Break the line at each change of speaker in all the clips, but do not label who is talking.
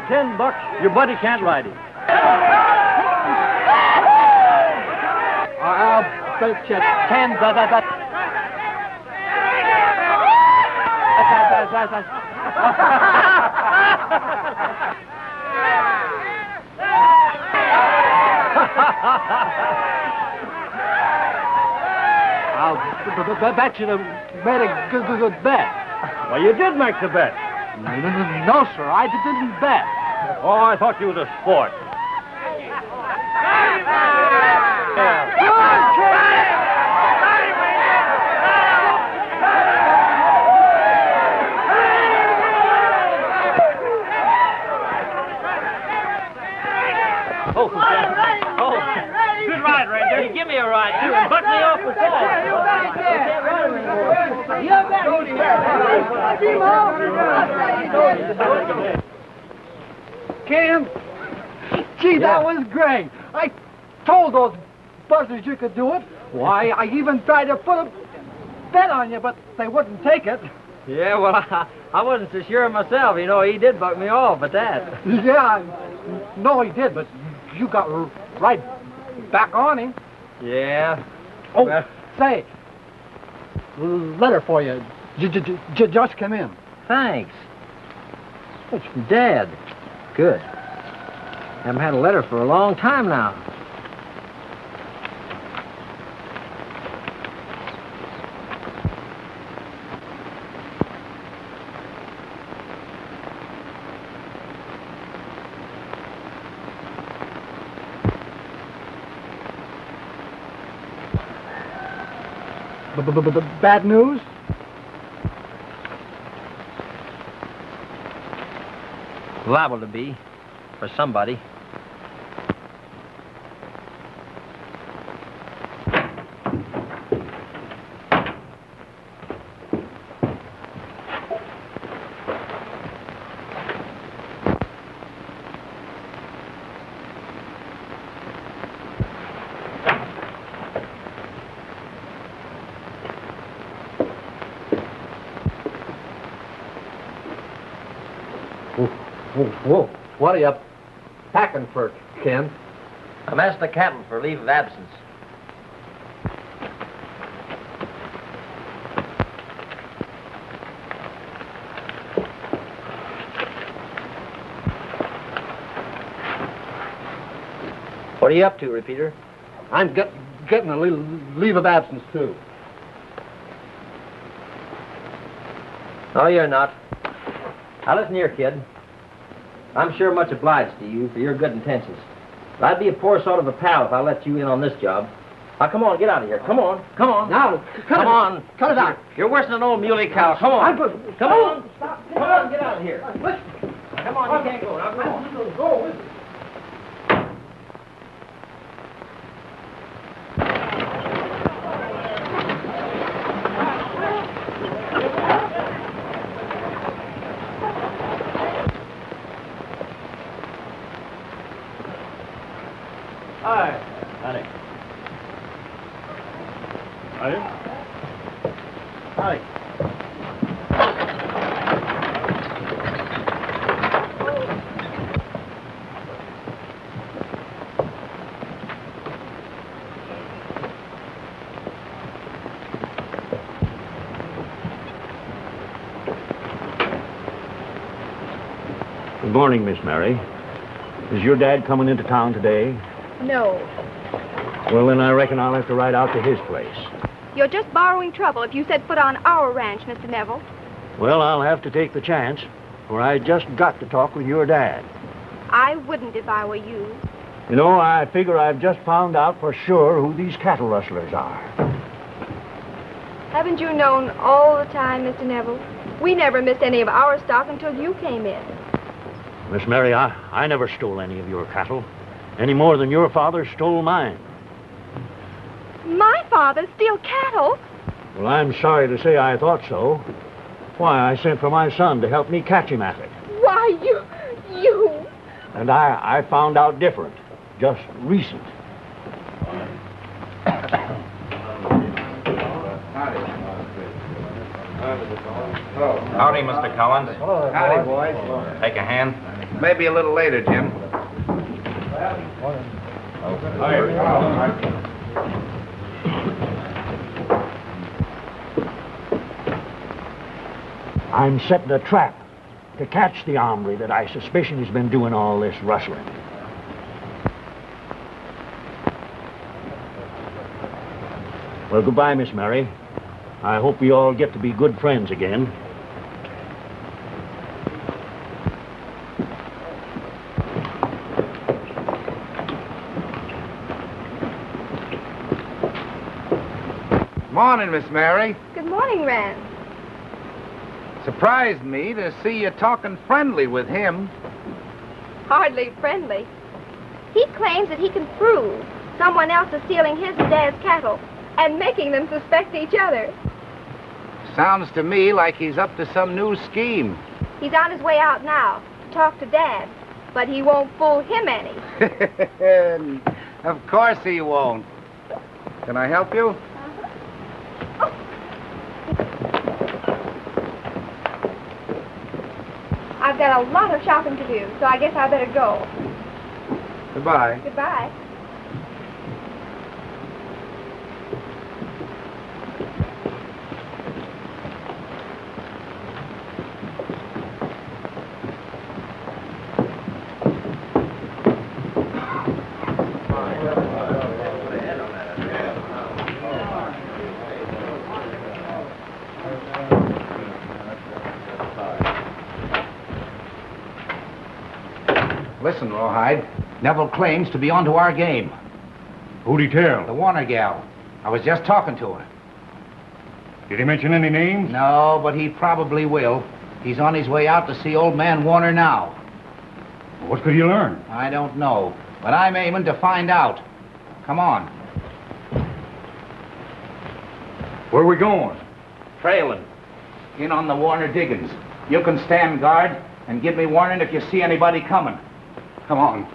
$10, your buddy can't ride him.
I'll bet you 10. I'll bet you made a good bet.
Well, you did make the bet.
No, sir, I didn't bet.
Oh, I thought you was a sport.
Good ride, Ranger. Give me a ride, too, and butt me off the side.
Ken, gee, that was great. I told those buzzers you could do it. Why, I even tried to put a bet on you, but they wouldn't take it.
Yeah, well, I wasn't so sure myself. You know, he did buck me off at that.
Yeah, no, he did, but you got right back on him.
Yeah.
Oh,
well,
say, letter for you. Just come in.
thanks. It's from Dad. Good. Haven't had a letter for a long time now.
Bad news?
Liable to be, for somebody.
Whoa, what are you packing for, Ken?
I'm asking the captain for leave of absence. What are you up to, Repeater?
I'm getting a leave of absence, too.
No, you're not. Now, listen here, kid. I'm sure much obliged to you for your good intentions. But I'd be a poor sort of a pal if I let you in on this job. Now, come on, get out of here. Come on, come on.
Now,
come on.
Cut it out.
You're worse than an old muley cow. Come on. Come on.
Stop.
Come on, get out of here. Come on, you can't go. Now, come on.
Go with it.
Hi, honey. Honey? Honey. Good morning, Miss Mary. Is your dad coming into town today?
No.
Well, then I reckon I'll have to ride out to his place.
You're just borrowing trouble if you set foot on our ranch, Mr. Neville.
Well, I'll have to take the chance, for I just got to talk with your dad.
I wouldn't if I were you.
You know, I figure I've just found out for sure who these cattle rustlers are.
Haven't you known all the time, Mr. Neville? We never missed any of our stock until you came in.
Miss Mary, I never stole any of your cattle, any more than your father stole mine.
My father steal cattle?
Well, I'm sorry to say I thought so. Why, I sent for my son to help me catch him at it.
Why, you...
And I found out different, just recent.
Howdy, Mr. Collins.
Howdy, boys.
Take a hand. Maybe a little later, Jim.
I'm setting a trap to catch the hombre that I suspicion has been doing all this rustling. Well, goodbye, Miss Mary. I hope we all get to be good friends again.
Morning, Miss Mary.
Good morning, Rand.
Surprised me to see you talking friendly with him.
Hardly friendly. He claims that he can prove someone else is stealing his and Dad's cattle and making them suspect each other.
Sounds to me like he's up to some new scheme.
He's on his way out now to talk to Dad, but he won't fool him any.
Of course he won't. Can I help you?
I've got a lot of shopping to do, so I guess I better go.
Goodbye.
Goodbye.
Listen, Rawhide. Neville claims to be onto our game.
Who'd he tell?
The Warner gal. I was just talking to her.
Did he mention any names?
No, but he probably will. He's on his way out to see old man Warner now.
What could he learn?
I don't know, but I'm aiming to find out. Come on.
Where are we going?
Trailing. In on the Warner diggings. You can stand guard and give me warning if you see anybody coming. Come on.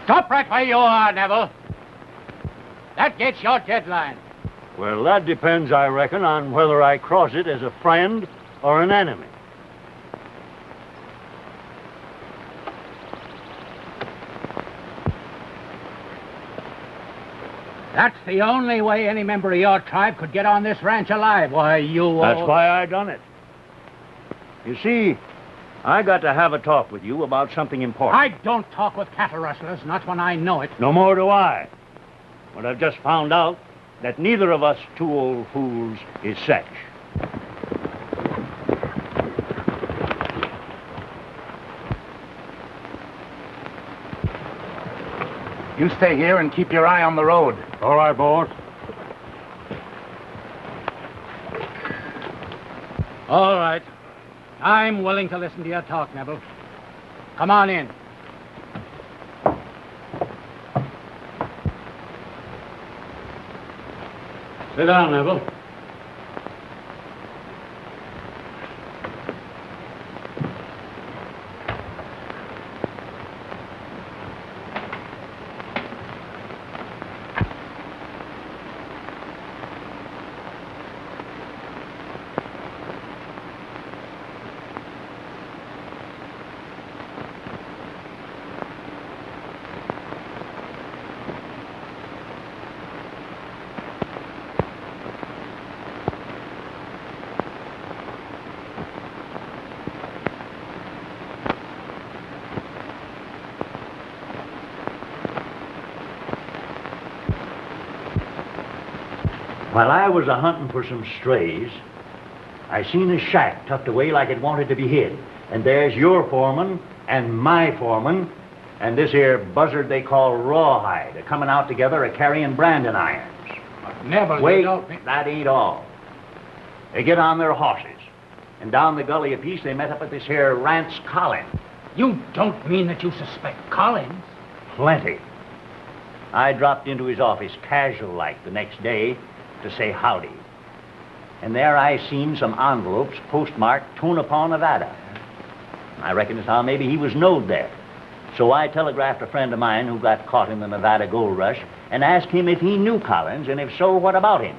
Stop right where you are, Neville. That gets your deadline.
Well, that depends, I reckon, on whether I cross it as a friend or an enemy.
That's the only way any member of your tribe could get on this ranch alive. Why, you...
That's why I done it. You see, I got to have a talk with you about something important.
I don't talk with cattle rustlers, not when I know it.
No more do I. But I've just found out that neither of us two old fools is such.
You stay here and keep your eye on the road.
All right, boss.
All right. I'm willing to listen to your talk, Neville. Come on in.
Sit down, Neville. While I was a-hunting for some strays, I seen a shack tucked away like it wanted to be hid. And there's your foreman and my foreman and this here buzzard they call Rawhide a-coming out together a-carrying branding irons.
Neville,
Wait,
you don't...
that ain't all. They get on their horses, and down the gully a piece they met up at this here Rance Collins.
You don't mean that you suspect Collins?
Plenty. I dropped into his office casual-like the next day to say howdy. and there I seen some envelopes postmarked Tonopah, Nevada. I reckon as how maybe he was knowed there. So I telegraphed a friend of mine who got caught in the Nevada gold rush and asked him if he knew Collins, and if so, what about him?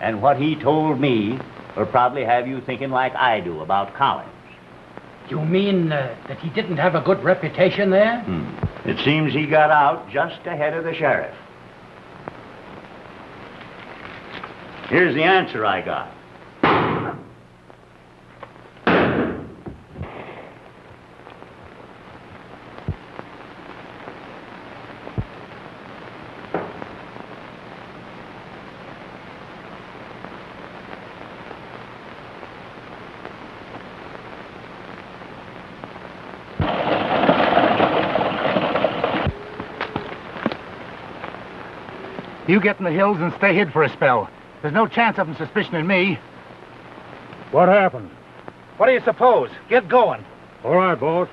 And what he told me will probably have you thinking like I do about Collins.
You mean that he didn't have a good reputation there?
It seems he got out just ahead of the sheriff. Here's the answer I got.
You get in the hills and stay hid for a spell. There's no chance of them suspicioning me.
What happened?
What do you suppose? Get going.
All right, boss.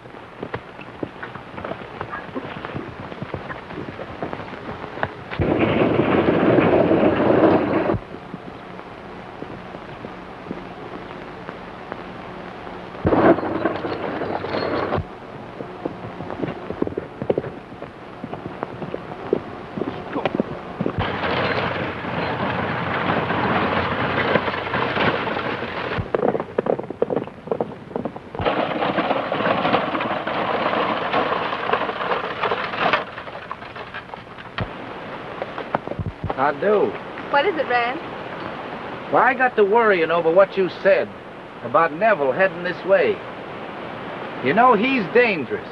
I do.
What is it, Rand?
Well, I got to worrying over what you said about Neville heading this way. You know, he's dangerous.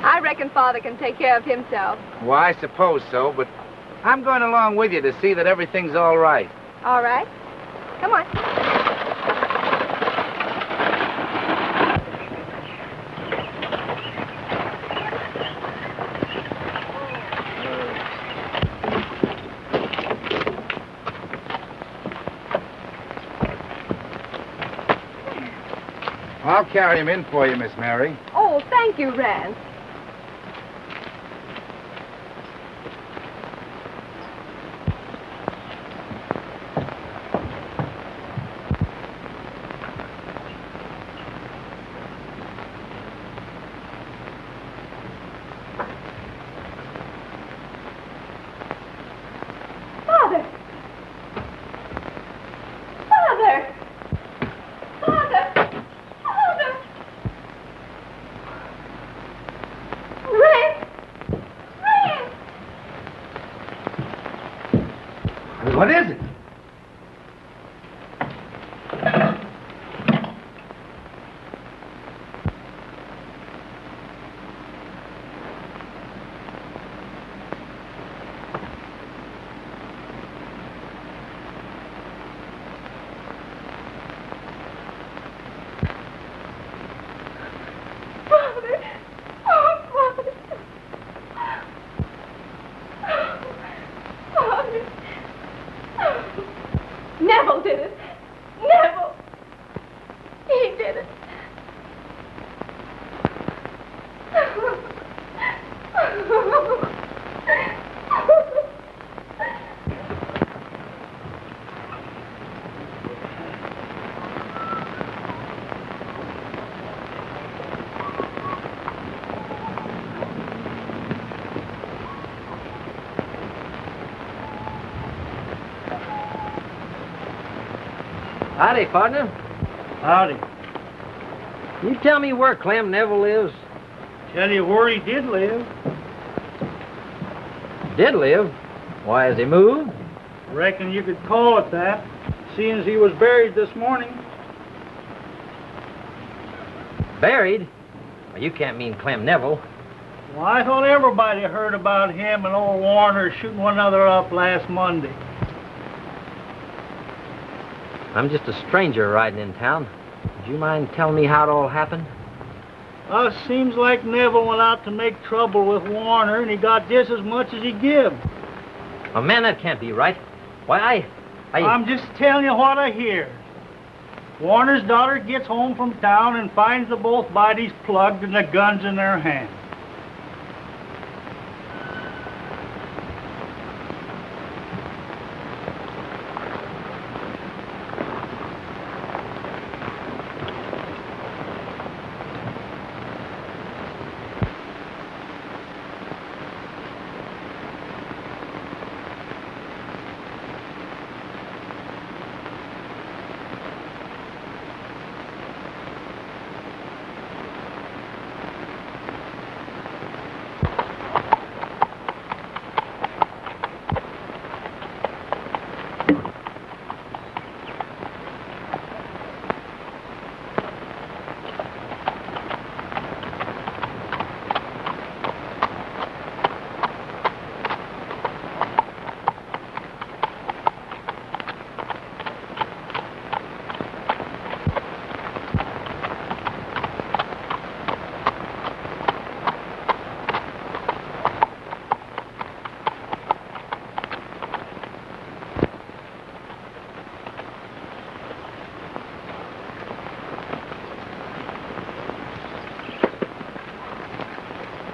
I reckon Father can take care of himself.
Well, I suppose so, but I'm going along with you to see that everything's all right.
All right. Come on.
I'll carry him in for you, Miss Mary.
Oh, thank you, Rand. Father! Father! Father! Father! Rand! Rand!
What is it?
Father! Oh, Father! Father! Neville did it! Neville! He did it!
Howdy, partner.
Howdy.
You tell me where Clem Neville lives?
Tell you where he did live.
Did live? Why, has he moved?
Reckon you could call it that, seeing as he was buried this morning.
Buried? Well, you can't mean Clem Neville.
Well, I thought everybody heard about him and old Warner shooting one another up last Monday.
I'm just a stranger riding in town. Would you mind telling me how it all happened?
Seems like Neville went out to make trouble with Warner, and he got just as much as he give.
Oh, man, that can't be right. Why,
I'm just telling you what I hear. Warner's daughter gets home from town and finds the both bodies plugged and the guns in their hands.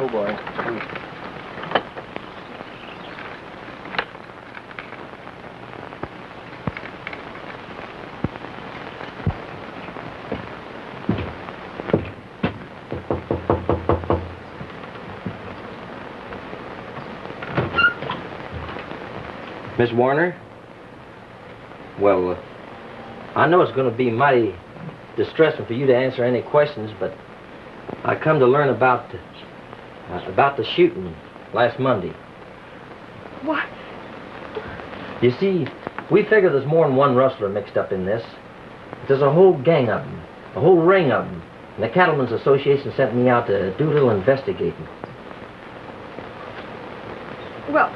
Oh, boy. Miss Warner? Well, I know it's going to be mighty distressing for you to answer any questions, but I come to learn about the shooting last Monday.
What?
You see, we figure there's more than one rustler mixed up in this. There's a whole gang of them, a whole ring of them. And the Cattlemen's Association sent me out to do a little investigating.
Well,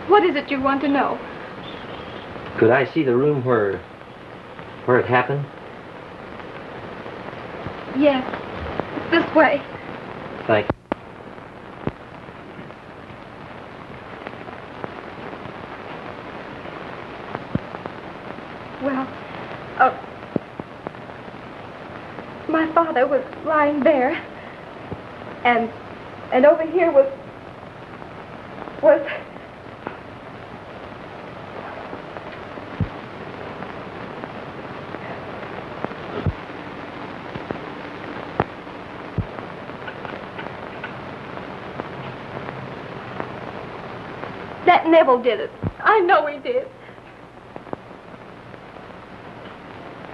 what is it you want to know?
Could I see the room where it happened?
Yes. This way.
Thank you.
Well, my father was lying there, and over here was that Neville did it. I know he did.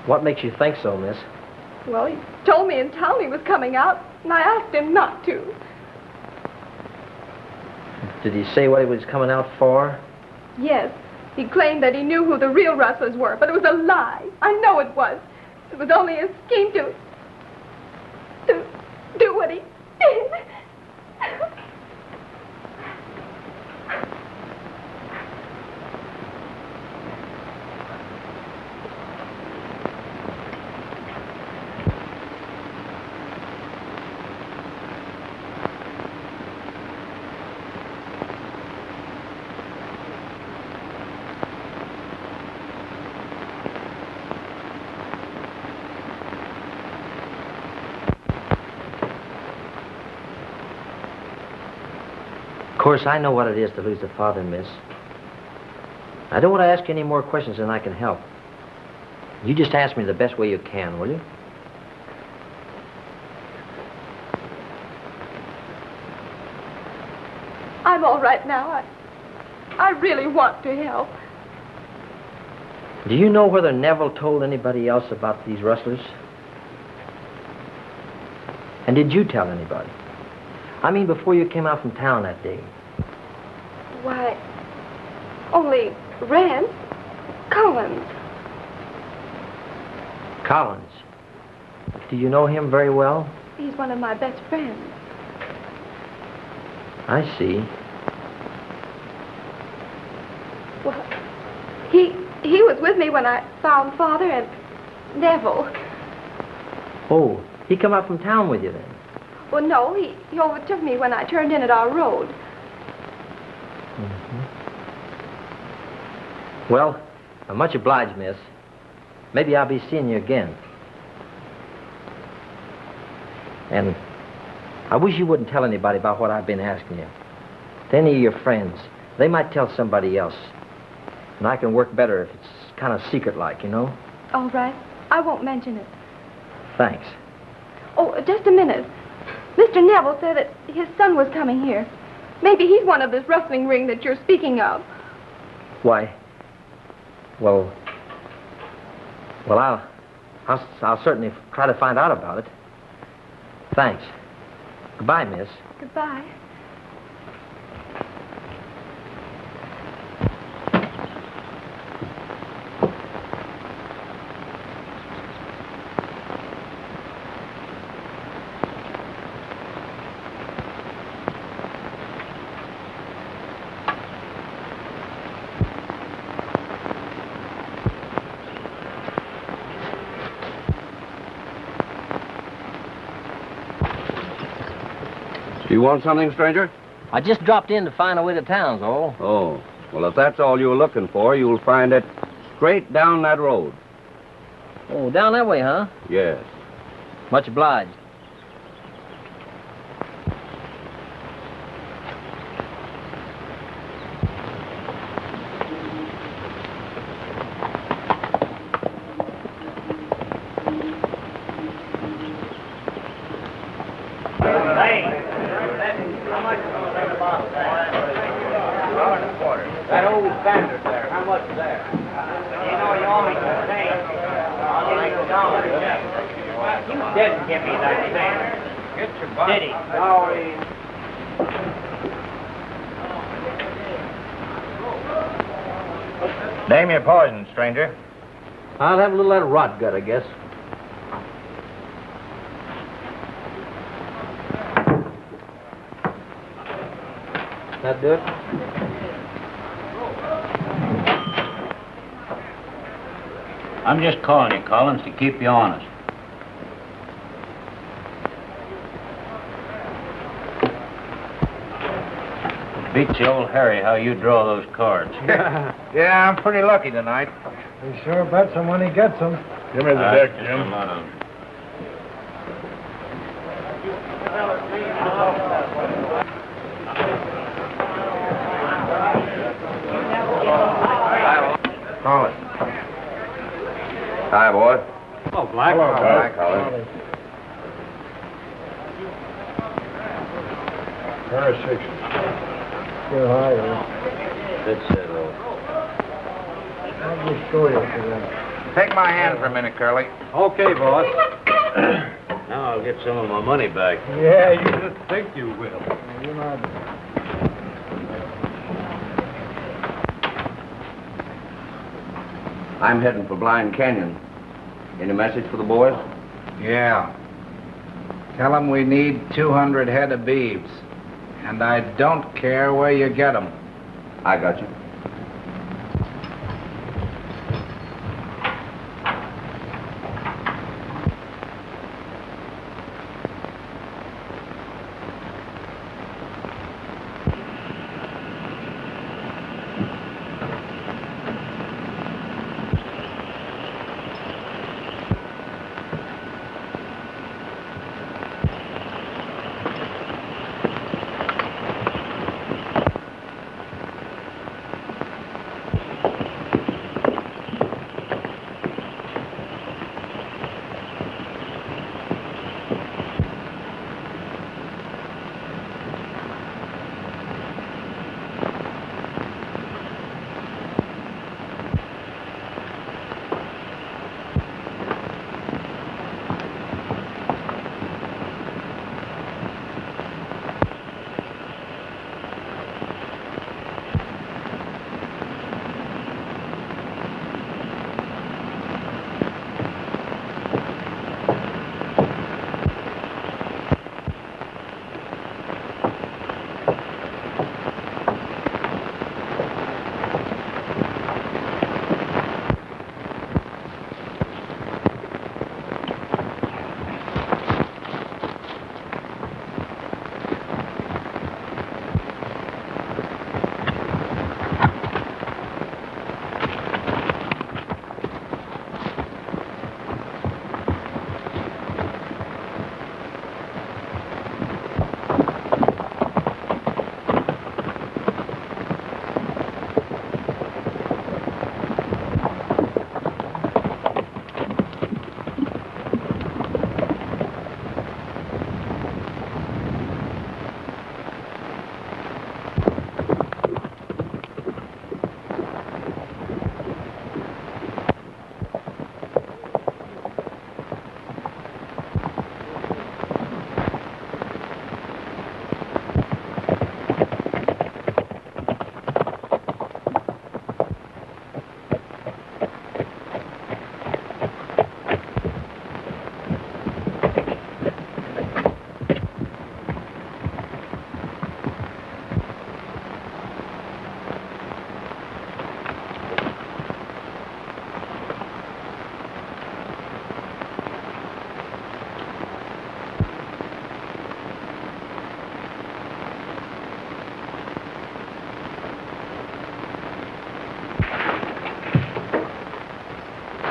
What makes you think so, miss?
Well, he told me in town he was coming out, and I asked him not to.
Did he say what he was coming out for?
Yes. He claimed that he knew who the real rustlers were, but it was a lie. I know it was. It was only a scheme to do what he did.
Of course, I know what it is to lose a father, miss. I don't want to ask you any more questions than I can help. You just ask me the best way you can, will you?
I'm all right now. I really want to help.
Do you know whether Neville told anybody else about these rustlers? And did you tell anybody? I mean, before you came out from town that day.
Why, only Rance Collins.
Collins. Do you know him very well?
He's one of my best friends.
I see.
Well, he was with me when I found Father and Neville.
Oh, he come out from town with you then?
Well, no, he overtook me when I turned in at our road.
Mm-hmm. Well, I'm much obliged, miss. Maybe I'll be seeing you again. And I wish you wouldn't tell anybody about what I've been asking you. To any of your friends. They might tell somebody else. And I can work better if it's kind of secret-like, you know?
All right. I won't mention it.
Thanks.
Oh, just a minute. Mr. Neville said that his son was coming here. Maybe he's one of this rustling ring that you're speaking of.
Why? Well, I'll certainly try to find out about it. Thanks. Goodbye, miss.
Goodbye.
You want something, stranger?
I just dropped in to find a way to town's all.
Oh, well, if that's all you were looking for, you'll find it straight down that road.
Oh, down that way, huh?
Yes.
Much obliged.
Didn't give me that thing.
Get your butt.
Did he?
Name your poison, stranger.
I'll have a little of that rot gut, I guess. That do it?
I'm just calling you, Collins, to keep you honest. Beats the old Harry how you draw those cards.
Yeah, I'm pretty lucky tonight.
He sure bets them when he gets them.
Give me the deck, Jim.
Call it.
Hi, boy.
Oh, Black.
Hello,
Hi,
Buck.
Colin.
Pair of sixes.
Sure higher.
That's it, old.
I'll just show you for them.
Take my hand for a minute, Curly.
Okay, boss. Now I'll get some of my money back.
Yeah, you
just think you will.
You're not.
I'm heading for Blind Canyon. Any message for the boys?
Yeah. Tell them we need 200 head of beeves. And I don't care where you get them.
I got you.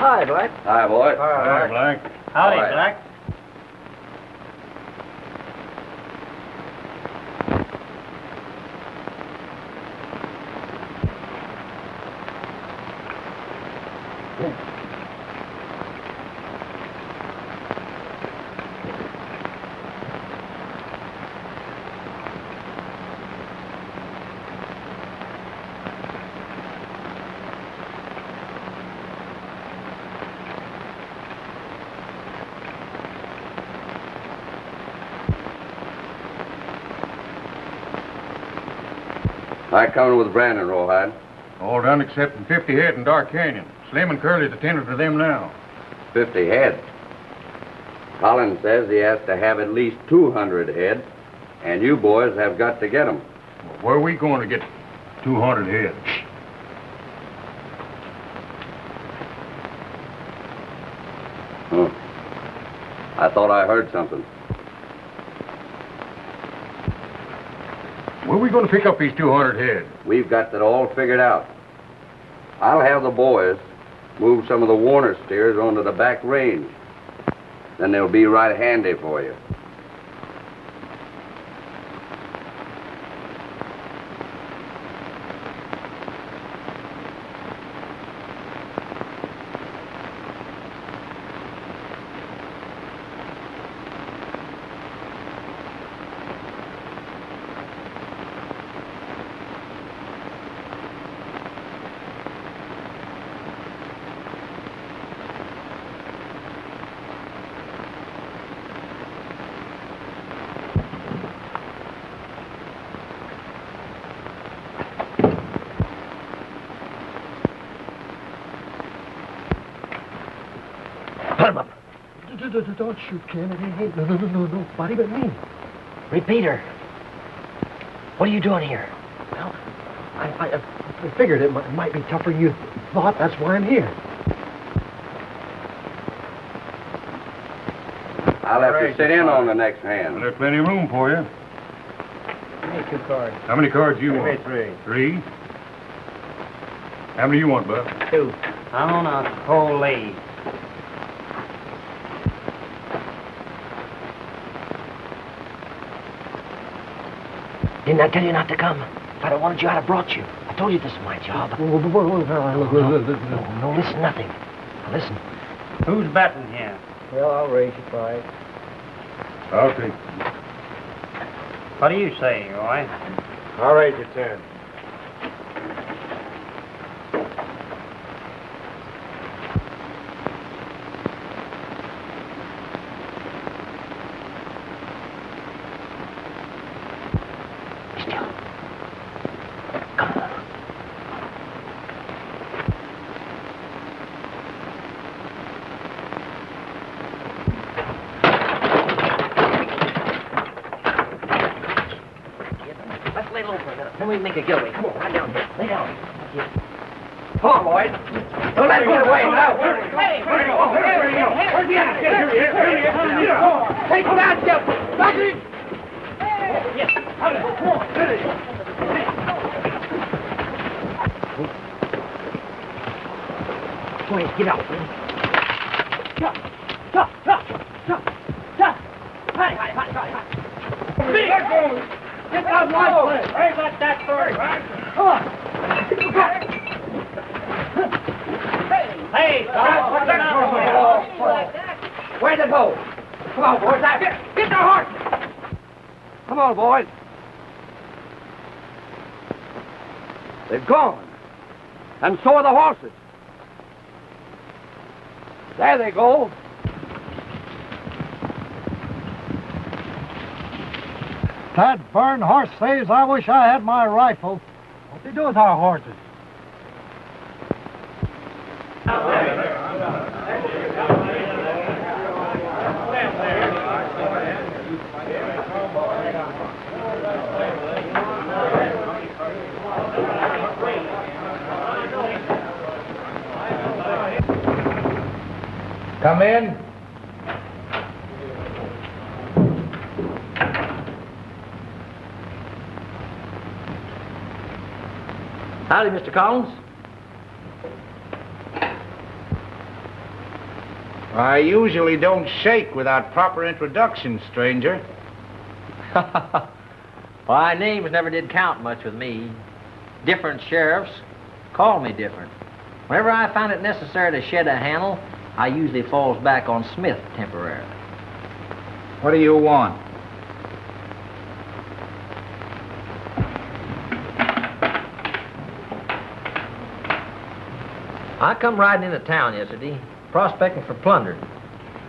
Hi, Black.
Hi, boy.
Hi, Black.
Howdy,
All right.
Black.
I coming with Brandon, Rawhide.
All done except 50 head in Dark Canyon. Slim and Curly's attending to them now.
50 head. Collins says he has to have at least 200 head, and you boys have got to get them.
Well, where are we going to get 200 head?
Huh. I thought I heard something.
Where are we going to pick up these 200 head?
We've got that all figured out. I'll have the boys move some of the Warner steers onto the back range. Then they'll be right handy for you.
Put him up. Don't shoot, Ken. Hey, no, nobody but me.
Repeater. What are you doing here?
Well, I figured it might be tougher than you thought. That's why I'm here.
I'll have to sit in on the next hand.
Well, there's plenty of room for you.
Give me 2 cards.
How many cards do you
Give me
want?
3.
3? How many do you want, Buck?
2. I'm on a whole lead. Didn't I tell you not to come? If I'd have wanted you, I'd have brought you. I told you this is my job. No, listen, nothing. Now, listen.
Who's batting here?
Well, I'll raise you 5.
I'll take.
What do you say, Roy?
I'll raise you 10.
Then we make a getaway. Come on, right down here. Lay down. Come on, boys. Don't let him get away now. Hey, where'd he go? Where's the other? Take him down, Jeff. Back it. Yes. Come on. Go ahead, get out. Hi. Get out, boys. Hey, let that bird. Come on. Hey, stop. Where'd it go? Come on, boys. Get the horse. Come on, boys. They've gone. And so are the horses. There they go.
That burned horse says I wish I had my rifle. What they do with our horses?
Come in.
Howdy, Mr. Collins.
I usually don't shake without proper introduction, stranger.
Why, names never did count much with me. Different sheriffs call me different. Whenever I find it necessary to shed a handle, I usually falls back on Smith temporarily.
What do you want?
I come riding into town yesterday, prospecting for plunder.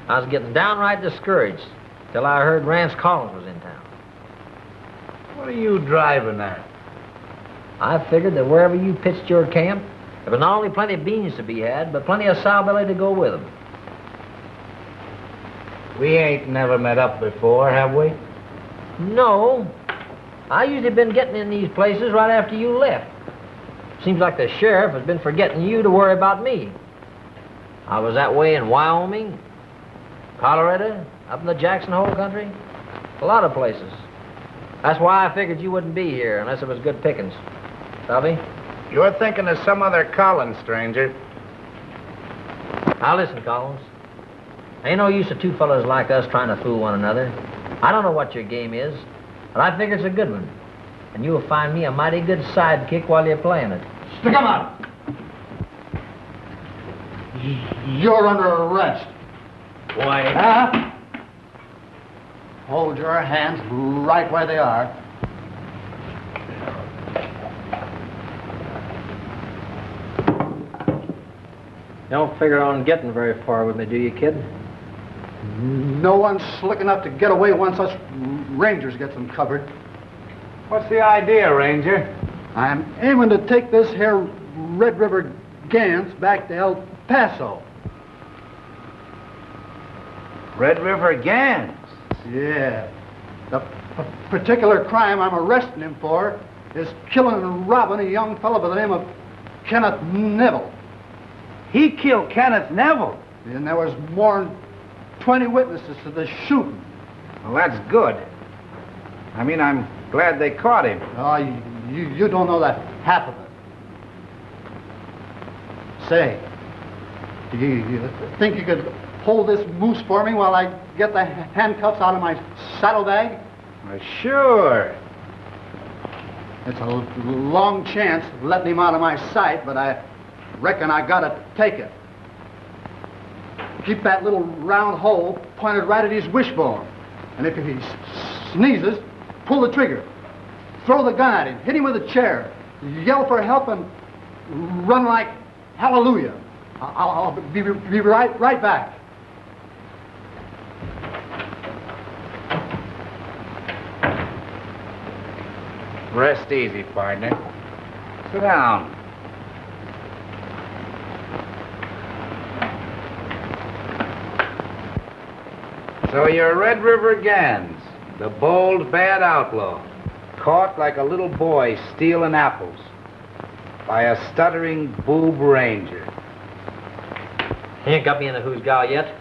I was getting downright discouraged till I heard Rance Collins was in town.
What are you driving at?
I figured that wherever you pitched your camp, there was not only plenty of beans to be had, but plenty of sowbelly to go with them.
We ain't never met up before, have we?
No. I usually been getting in these places right after you left. Seems like the sheriff has been forgetting you to worry about me. I was that way in Wyoming, Colorado, up in the Jackson Hole country. A lot of places. That's why I figured you wouldn't be here unless it was good pickings. Copy?
You're thinking of some other Collins, stranger.
Now listen, Collins. Ain't no use of two fellas like us trying to fool one another. I don't know what your game is, but I figure it's a good one. And you'll find me a mighty good sidekick while you're playing it.
Stick 'em out! You're under arrest.
Why?
Huh? Hold your hands right where they are.
You don't figure on getting very far with me, do you, kid?
No one's slick enough to get away once us Rangers get them covered.
What's the idea, Ranger?
I'm aiming to take this here Red River Gans back to El Paso.
Red River Gans.
Yeah. The particular crime I'm arresting him for is killing and robbing a young fellow by the name of Kenneth Neville.
He killed Kenneth Neville.
And there was more than 20 witnesses to the shooting.
Well, that's good. I mean, I'm glad they caught him.
Oh, you don't know that half of it. Say, do you think you could hold this moose for me while I get the handcuffs out of my saddlebag?
Well, sure.
It's a long chance of letting him out of my sight, but I reckon I gotta take it. Keep that little round hole pointed right at his wishbone. And if he sneezes, pull the trigger. Throw the gun at him. Hit him with a chair. Yell for help and run like hallelujah. I'll be right back.
Rest easy, partner. Sit down. So you're Red River Gans, the bold, bad outlaw, caught like a little boy stealing apples by a stuttering boob ranger.
He ain't got me in the who's gal yet.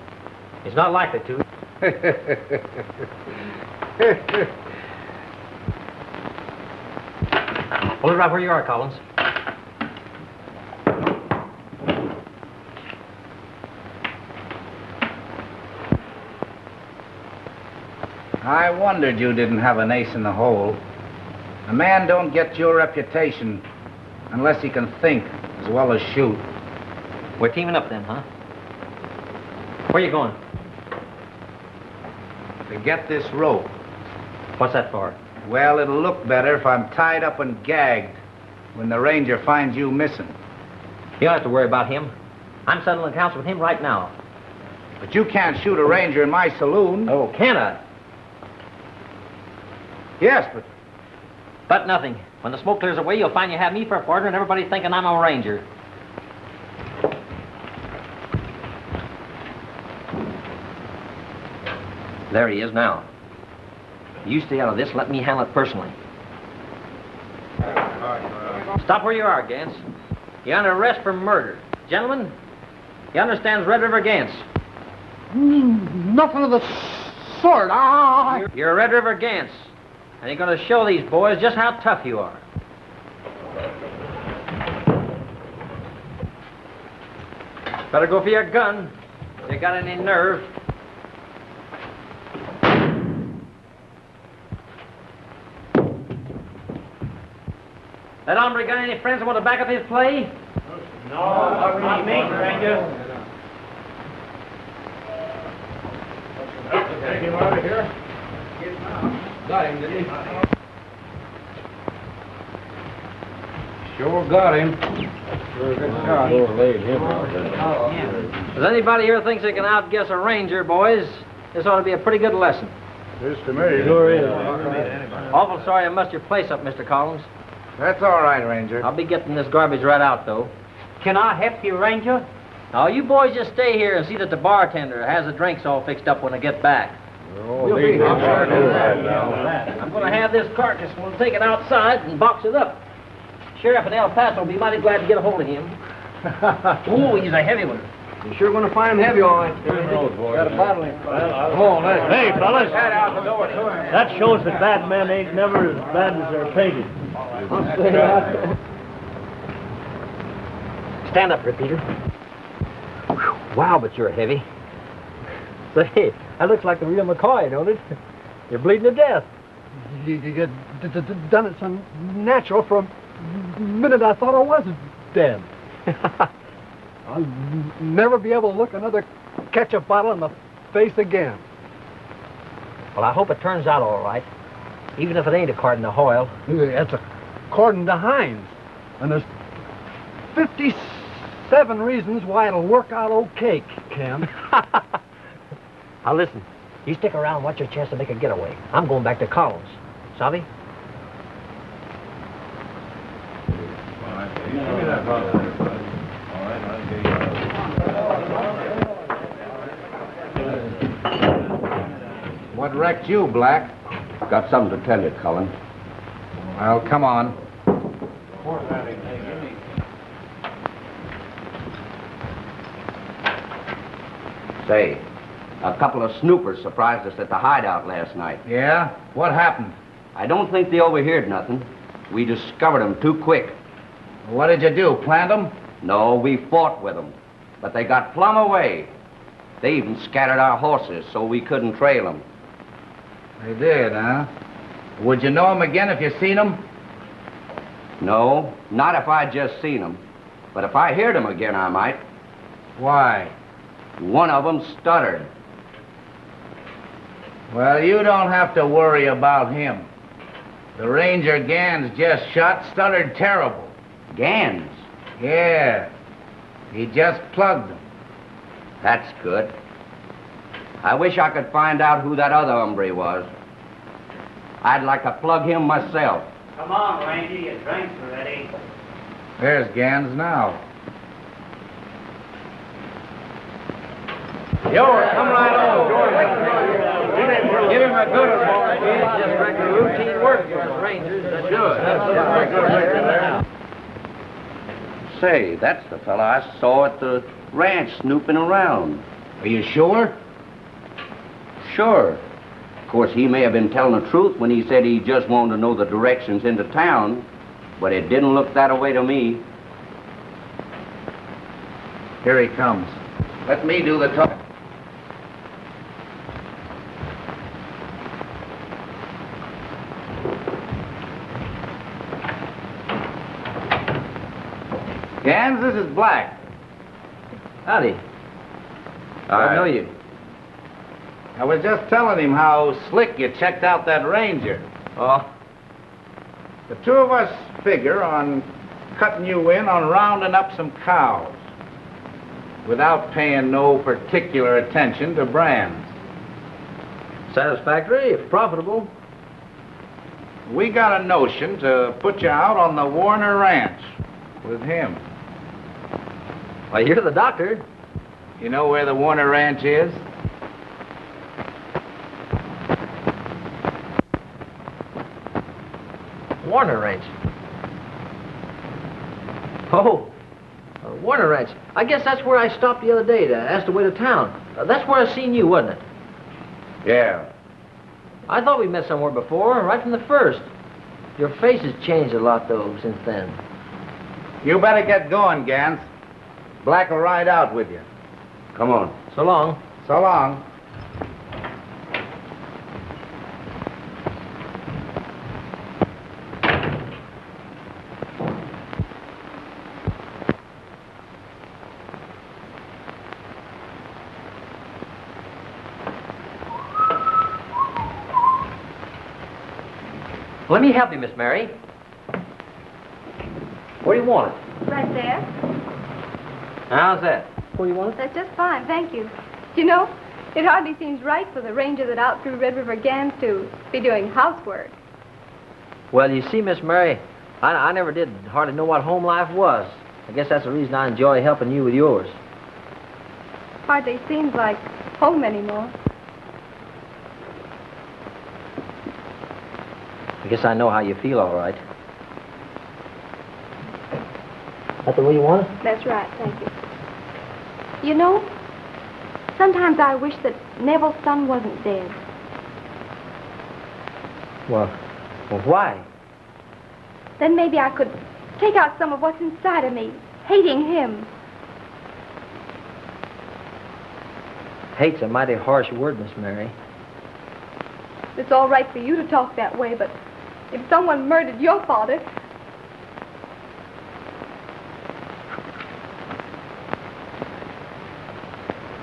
He's not likely to. Hold it right where you are, Collins.
I wondered you didn't have an ace in the hole. A man don't get your reputation unless he can think as well as shoot.
We're teaming up then, huh? Where you going?
To get this rope.
What's that for?
Well, it'll look better if I'm tied up and gagged when the ranger finds you missing.
You don't have to worry about him. I'm settling accounts with him right now.
But you can't shoot a ranger in my saloon.
Oh, can I?
Yes, but...
But nothing. When the smoke clears away, you'll find you have me for a partner and everybody thinking I'm a ranger. There he is now. You stay out of this. Let me handle it personally. Stop where you are, Gans. You're under arrest for murder. Gentlemen, you understand Red River Gans?
Nothing of the sort.
You're Red River Gans. And you're going to show these boys just how tough you are. Better go for your gun. If you got any nerve. That hombre got any friends that want to back up his play?
No, not me, Ranger.
Take him out of here.
Got him, did he?
Sure got him.
Sure laid him out. Does anybody here thinks they can outguess a ranger, boys? This ought to be a pretty good lesson.
This to me. Sure is.
Awful sorry I messed your place up, Mr. Collins.
That's all right, Ranger.
I'll be getting this garbage right out, though.
Can I help you, Ranger?
Now, you boys just stay here and see that the bartender has the drinks all fixed up when I get back.
We'll be here.
I'm going to have this carcass. We'll take it outside and box it up. Sheriff in El Paso will be mighty glad to get a hold of him. Oh, he's a heavy one.
You're sure going to find him heavy, all right.
Got a bottle in.
Hey, fellas, that shows that bad men ain't never as bad as they're painted.
Stand up, Repeater. Wow, but you're heavy. Say, that looks like the real McCoy, don't it? You're bleeding to death.
You done it so natural for a minute I thought I was dead. I'll never be able to look another ketchup bottle in the face again.
Well, I hope it turns out all right, even if it ain't according to Hoyle.
It's according to Hines. And there's 57 reasons why it'll work out okay, Ken.
Now listen, you stick around and watch your chance to make a getaway. I'm going back to Collins. Savvy?
What wrecked you, Black?
Got something to tell you, Cullen.
Well, come on.
Say, a couple of snoopers surprised us at the hideout last night.
Yeah? What happened?
I don't think they overheard nothing. We discovered them too quick.
What did you do, plant them?
No, we fought with them, but they got plumb away. They even scattered our horses so we couldn't trail them.
They did, huh? Would you know them again if you seen them?
No, not if I just seen them. But if I heard them again, I might.
Why?
One of them stuttered.
Well, you don't have to worry about him. The ranger Gans just shot stuttered terrible.
Gans?
Yeah. He just plugged them.
That's good. I wish I could find out who that other hombre was. I'd like to plug him myself.
Come on, Randy, your drinks are ready.
There's Gans now. Yo, come right on. Give him a good one, boy.
It's just regular routine work for us Rangers.
Say, that's the fella I saw at the ranch snooping around.
Are you sure?
Sure. Of course, he may have been telling the truth when he said he just wanted to know the directions into town, but it didn't look that way to me.
Here he comes.
Let me do the talk.
Gans, this is Black.
Howdy. I know you.
I was just telling him how slick you checked out that ranger.
Oh,
The two of us figure on cutting you in on rounding up some cows without paying no particular attention to brands.
satisfactory, if profitable.
We got a notion to put you out on the Warner Ranch with him.
Why, you're the doctor.
You know where the Warner Ranch is?
Warner Ranch. Oh, Warner Ranch. I guess that's where I stopped the other day to ask the way to town. That's where I seen you, wasn't it?
Yeah.
I thought we met somewhere before, right from the first. Your face has changed a lot, though, since then.
You better get going, Gans. Black will ride out with you.
Come on.
So long.
So long.
Let me help you, Miss Mary. Where do you want it?
Right there.
How's that? Where do you want it?
That's just fine, thank you. You know, it hardly seems right for the ranger that out through Red River Gans to be doing housework.
Well, you see, Miss Mary, I never did hardly know what home life was. I guess that's the reason I enjoy helping you with yours.
Hardly seems like home anymore.
I guess I know how you feel, all right. That the way you want it?
That's right, thank you. You know, sometimes I wish that Neville's son wasn't dead.
Well, why?
Then maybe I could take out some of what's inside of me, hating him.
Hate's a mighty harsh word, Miss Mary.
It's all right for you to talk that way, but if someone murdered your father...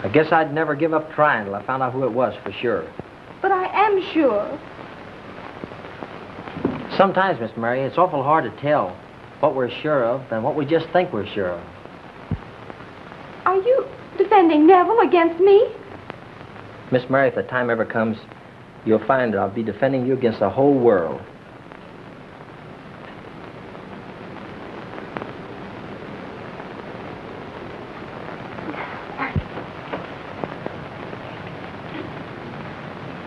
I guess I'd never give up trying till I found out who it was for sure.
But I am sure.
Sometimes, Miss Mary, it's awful hard to tell what we're sure of than what we just think we're sure of.
Are you defending Neville against me?
Miss Mary, if the time ever comes, you'll find that I'll be defending you against the whole world.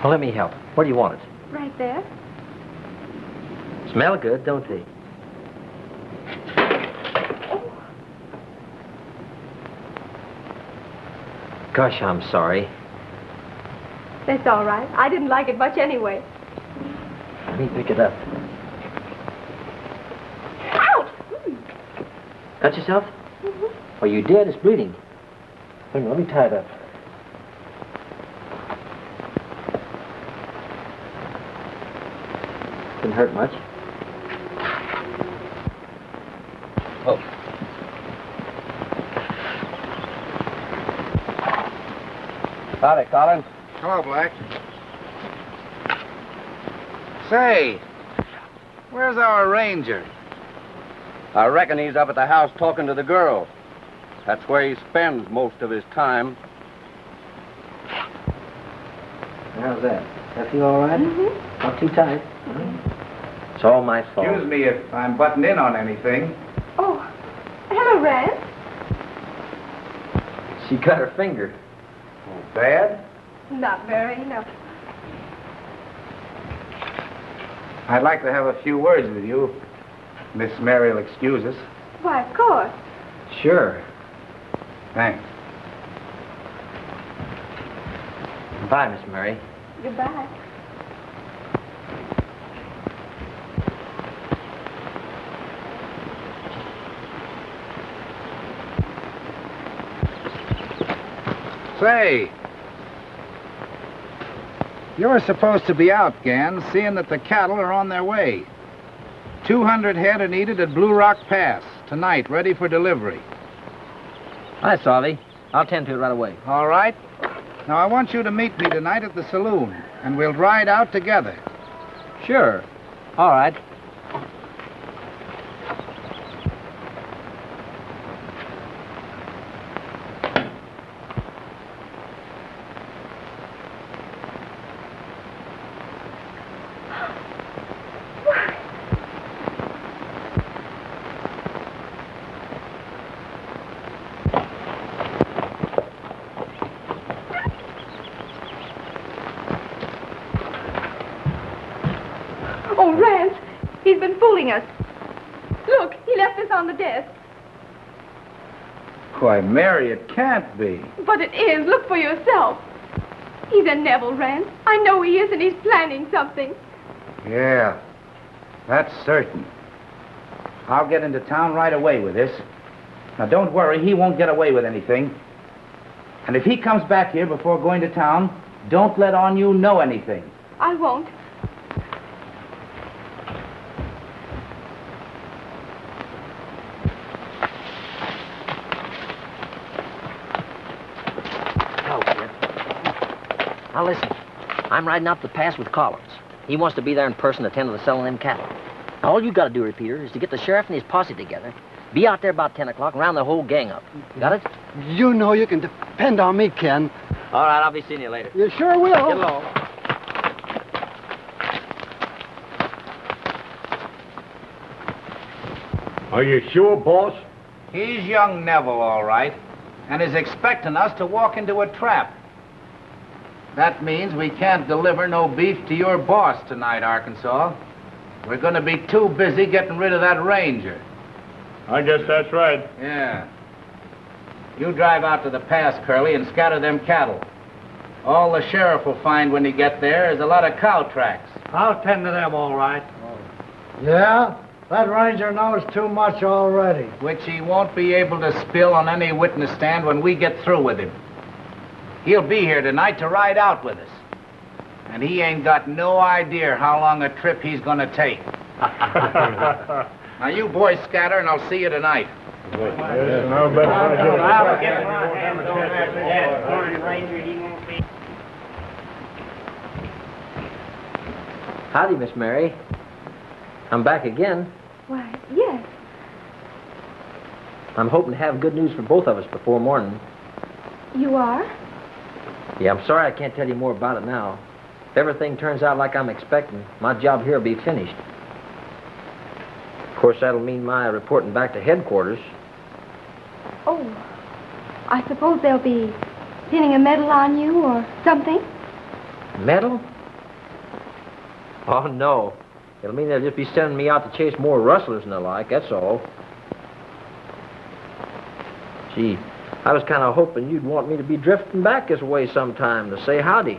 Well, let me help. Where do you want it?
Right there.
Smell good, don't they? Gosh, I'm sorry.
That's all right. I didn't like it much anyway.
Let me pick it up.
Ouch!
Cut yourself?
Mm-hmm.
Oh, you did? It's bleeding. Wait a minute, let me tie it up. Didn't hurt much. Oh.
Howdy, Collins.
Hello, Black. Say, where's our ranger?
I reckon he's up at the house talking to the girl. That's where he spends most of his time.
How's that? That feel all right?
Mm-hmm.
Not too tight? It's all my fault.
Excuse me if I'm butting in on anything.
Oh, hello, Rand.
She cut her finger.
Bad?
Not very, no.
I'd like to have a few words with you. Miss Mary will excuse us.
Why, of course.
Sure.
Thanks.
Bye, Miss Mary.
Goodbye.
Say, you're supposed to be out, Gan, seeing that the cattle are on their way. 200 head are needed at Blue Rock Pass tonight, ready for delivery.
Hi, Salvi. I'll tend to it right away.
All right? Now, I want you to meet me tonight at the saloon, and we'll ride out together.
Sure. All right.
Oh, Rance, he's been fooling us. Look, he left this on the desk.
Why, Mary, it can't be.
But it is. Look for yourself. He's a Neville, Rance. I know he is, and he's planning something.
Yeah, that's certain. I'll get into town right away with this. Now, don't worry, he won't get away with anything. And if he comes back here before going to town, don't let on you know anything.
I won't.
Now listen, I'm riding out the pass with Collins. He wants to be there in person to tend to the selling them cattle. Now, all you got to do, Repeater, is to get the sheriff and his posse together. Be out there about 10 o'clock and round the whole gang up. Got it?
You know you can depend on me, Ken.
All right, I'll be seeing you later.
You sure will.
Get along.
Are you sure, boss?
He's young Neville, all right, and is expecting us to walk into a trap. That means we can't deliver no beef to your boss tonight, Arkansas. We're gonna be too busy getting rid of that ranger.
I guess that's right.
Yeah. You drive out to the pass, Curly, and scatter them cattle. All the sheriff will find when he get there is a lot of cow tracks.
I'll tend to them, all right.
Yeah? That ranger knows too much already.
Which he won't be able to spill on any witness stand when we get through with him. He'll be here tonight to ride out with us. And he ain't got no idea how long a trip he's gonna take. Now you boys scatter and I'll see you tonight.
Howdy, Miss Mary. I'm back again.
Why, yes.
I'm hoping to have good news for both of us before morning.
You are?
Yeah, I'm sorry I can't tell you more about it now. If everything turns out like I'm expecting, my job here will be finished. Of course, that'll mean my reporting back to headquarters.
Oh, I suppose they'll be pinning a medal on you or something?
Medal? Oh, no. It'll mean they'll just be sending me out to chase more rustlers and the like, that's all. Gee, I was kind of hoping you'd want me to be drifting back this way sometime to say howdy.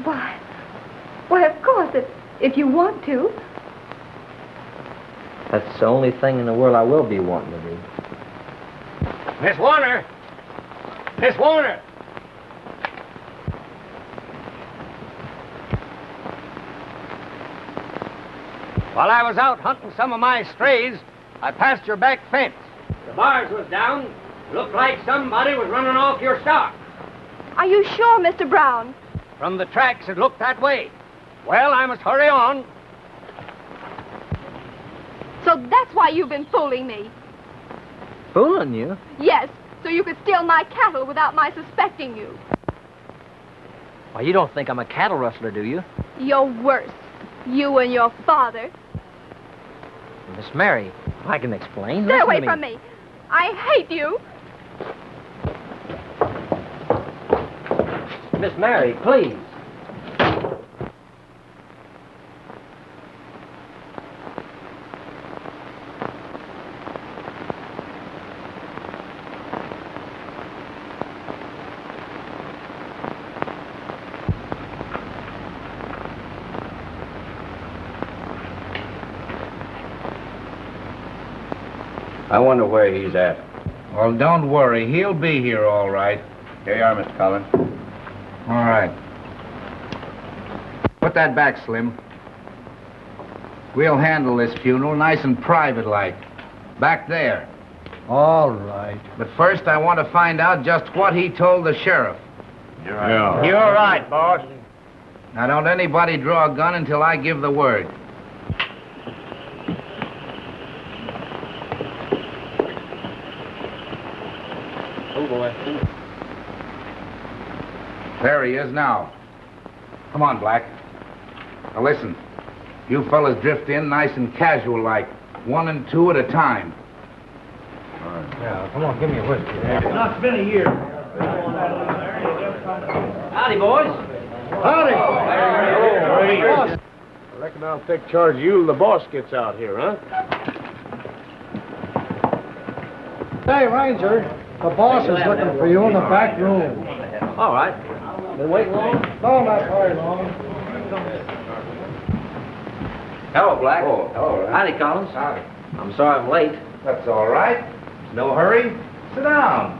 Why, of course, if you want to.
That's the only thing in the world I will be wanting to do.
Miss Warner! Miss Warner! While I was out hunting some of my strays, I passed your back fence. The bars was down. Looked like somebody was running off your stock.
Are you sure, Mr. Brown?
From the tracks, it looked that way. Well, I must hurry on.
So that's why you've been fooling me.
Fooling you?
Yes, so you could steal my cattle without my suspecting you.
Why, you don't think I'm a cattle rustler, do you?
You're worse. You and your father.
Miss Mary, I can explain.
Stay
Listen
away
to
from me. I hate you.
Miss Mary, please.
I wonder where he's at.
Well, don't worry. He'll be here all right.
Here you are, Mr. Collins.
All right. Put that back, Slim. We'll handle this funeral nice and private-like. Back there.
All right.
But first, I want to find out just what he told the sheriff.
You're right.
You're right, boss.
Now, don't anybody draw a gun until I give the word.
Oh, boy.
There he is now. Come on, Black. Now, listen. You fellas drift in nice and casual-like. 1 and 2 at a time.
Yeah, come on, give me a whiskey.
Now, it's been a year.
Howdy, boys.
Howdy!
I reckon I'll take charge of you till the boss gets out here, huh?
Hey, Ranger, the boss is looking for you in the back room.
All right. Been waiting long?
No, not very long.
Hello, Black.
Oh, hello, Red.
Howdy, Collins.
Howdy.
I'm sorry I'm late.
That's all right. No hurry. Sit down.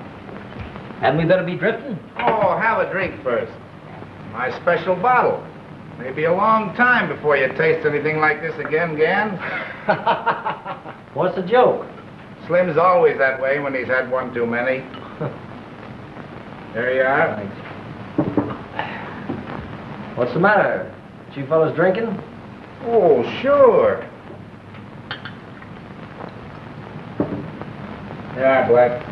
Hadn't we better be drifting?
Oh, have a drink first. My special bottle. Maybe a long time before you taste anything like this again, Gan.
What's the joke?
Slim's always that way when he's had one too many. There you are.
Thanks. What's the matter? You fellas drinking?
Oh, sure. Yeah, Black.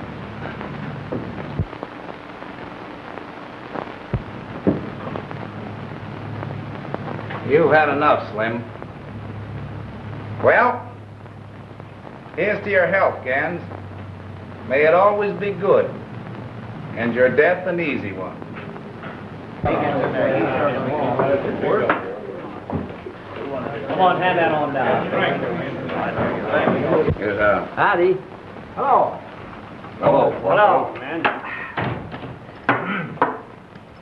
You've had enough, Slim. Well, here's to your health, Gans. May it always be good, and your death an easy one.
Come on, hand that on down.
Here's
Howdy.
Hello.
Hello, man.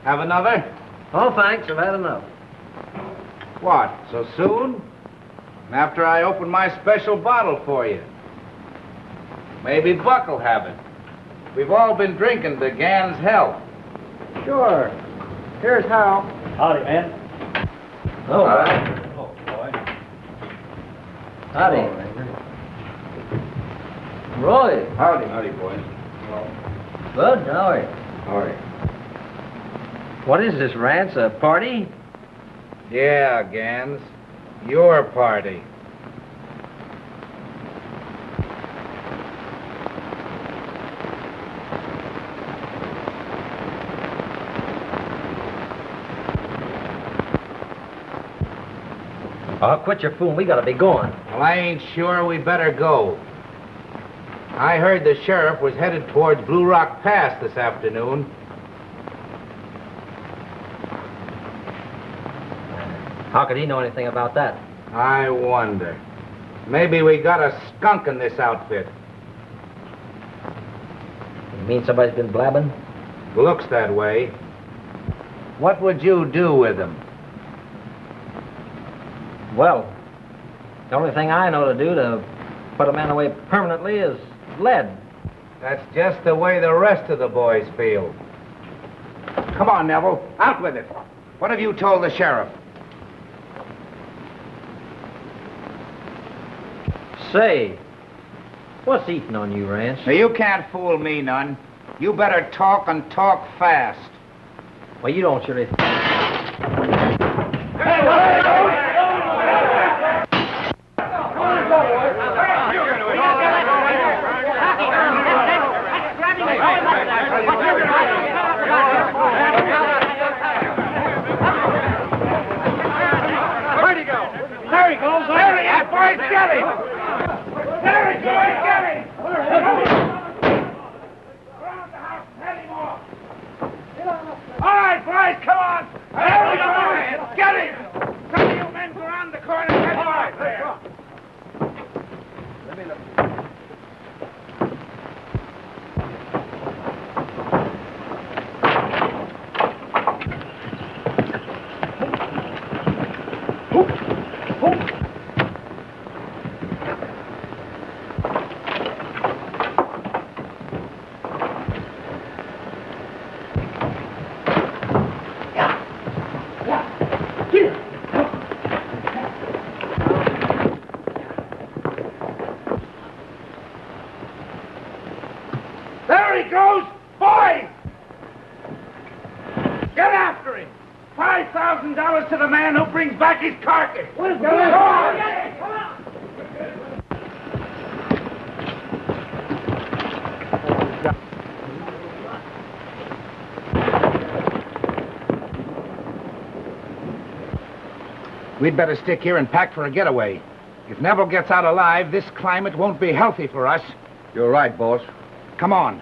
Have another?
Oh, thanks. I've had enough.
What, so soon? After I open my special bottle for you. Maybe Buck'll have it. We've all been drinking to Gan's health.
Sure. Here's how.
Howdy, man.
Oh,
Oh, boy.
howdy. Roy.
Howdy. Howdy, boys.
Good. How are you?
Howdy.
What is this, Rance? A party?
Yeah, Gans. Your party.
Oh, quit your fooling. We gotta be going.
Well, I ain't sure we better go. I heard the sheriff was headed towards Blue Rock Pass this afternoon.
How could he know anything about that?
I wonder. Maybe we got a skunk in this outfit.
You mean somebody's been blabbing?
Looks that way. What would you do with him?
Well, the only thing I know to do to put a man away permanently is lead.
That's just the way the rest of the boys feel. Come on, Neville. Out with it. What have you told the sheriff?
Say, what's eating on you, Rance?
Now, you can't fool me none. You better talk and talk fast.
Well, you don't surely...
Where'd he go? There he goes. There he is, boys. Get him. There he goes. Get him. Around the house. Head him off. All right, boys. Come on. There we go. Get him. Some of you men go around the corner. Get him out there. There he goes! Boys! Get after him! $5,000 to the man who brings back his carcass! Go on! Come on!
We'd better stick here and pack for a getaway. If Neville gets out alive, this climate won't be healthy for us.
You're right, boss.
Come on.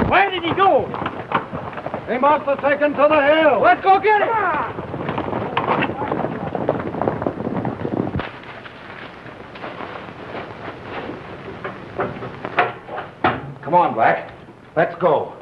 Where did he go?
He must have taken to the hill.
Let's go get him!
Come on, Black. Let's go.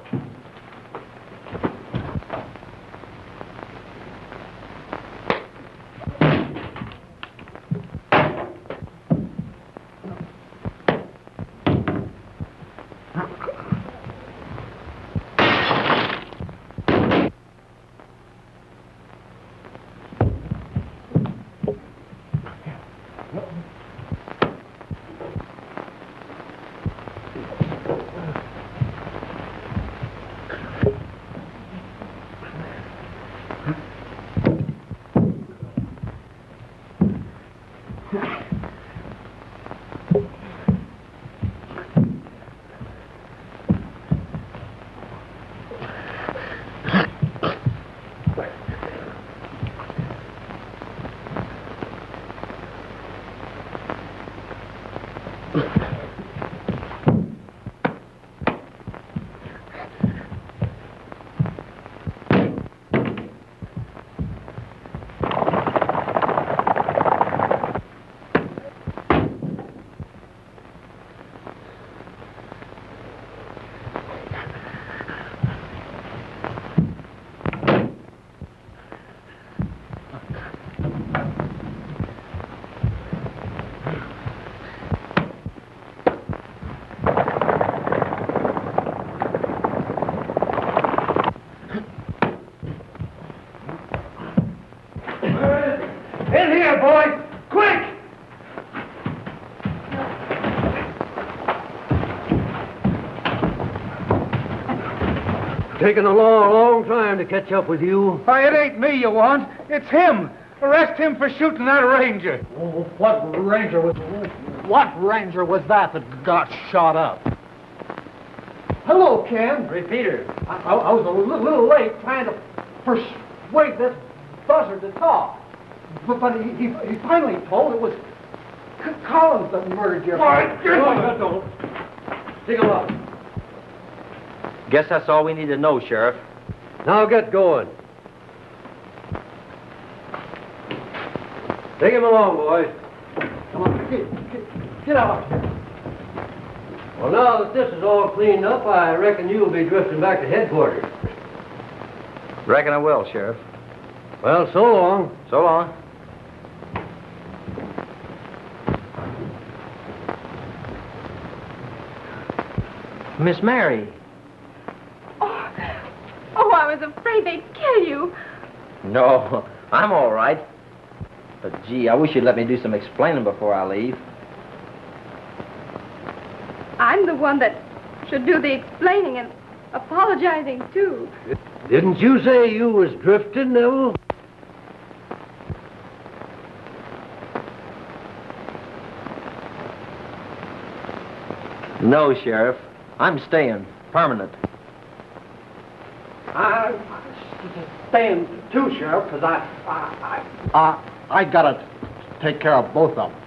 In here, boys! Quick!
Taking a long time to catch up with you.
Why, it ain't me you want. It's him. Arrest him for shooting that ranger.
What ranger was that got shot up? Hello, Ken.
Repeater.
I was a little late trying to persuade this buzzard to talk. But he finally told it was Collins that murdered your father.
Don't.
Take a look.
Guess that's all we need to know, Sheriff.
Now get going. Take him along, boys. Come on, get out. Well, now that this is all cleaned up, I reckon you'll be drifting back to headquarters.
Reckon I will, Sheriff.
Well, so long.
So long. Miss Mary.
Oh, I was afraid they'd kill you.
No, I'm all right. But, gee, I wish you'd let me do some explaining before I leave.
I'm the one that should do the explaining and apologizing, too.
Didn't you say you was drifting, Neville?
No, Sheriff. I'm staying. Permanent.
I'm staying too, Sheriff, because I gotta take care of both of them.